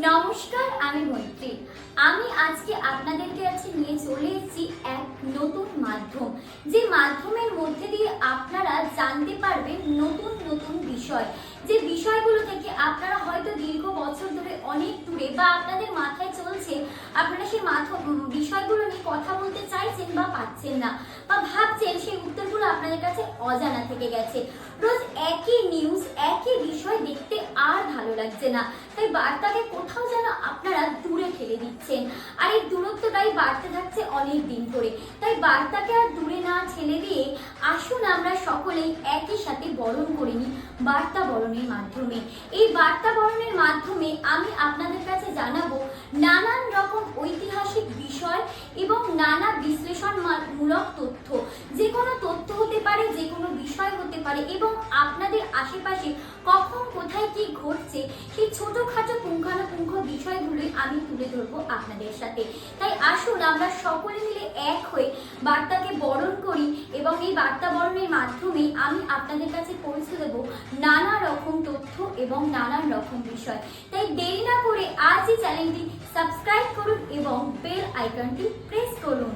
নমস্কার, আমি মৈত্রী। আমি আজকে আপনাদের কাছে নিয়ে চলে এসেছি এক নতুন মাধ্যম, যে মাধ্যমের মধ্যে দিয়ে আপনারা জানতে পারবেন নতুন নতুন বিষয়, যে বিষয়গুলো থেকে আপনারা হয়তো দীর্ঘ বছর ধরে অনেক দূরে বা আপনাদের মাথায় চলছে, আপনারা সেই বিষয়গুলো নিয়ে কথা বলতে চাইছেন বা পাচ্ছেন না, বা ভাবছেন সেই উত্তরগুলো আপনাদের কাছে অজানা থেকে গেছে। রোজ একই নিউজ, একই বিষয় দেখতে আর ভালো লাগছে না, তাই বার্তাকে কোথাও যেন আপনারা দূরে ঠেলে দিচ্ছেন, আর এই দূরত্বটাই বাড়তে থাকছে অনেক দিন ধরে। তাই বার্তাকে আর দূরে না ঠেলে দিয়ে আসুন আমরা সকলেই একই সাথে বরণ করে নিই বার্তা বরণের মাধ্যমে। এই বার্তা বরণের মাধ্যমে আমি আপনাদের কাছে জানাবো নানান রকম ঐতিহাসিক বিষয় এবং নানা বিশ্লেষণমূলক তথ্য। যে কোনো তথ্য হতে পারে, যে কোনো বিষয় হতে পারে, এবং আপনাদের আশেপাশে কখন কোথায় কি ঘটছে সেই ছোটখাটো পুঙ্খানুপুঙ্খ বিষয়গুলোই আমি তুলে ধরবো আপনাদের সাথে। তাই আসুন আমরা সকলে মিলে এক হয়ে বার্তাকে বরণ করি, এবং এই বার্তা বরণের মাধ্যমে আমি আপনাদের কাছে পৌঁছে দেবো নানা রকম তথ্য এবং নানান রকম বিষয়। তাই দেরি না করে আজই চ্যানেলটি সাবস্ক্রাইব করুন এবং বেল আইকনটি প্রেস করুন।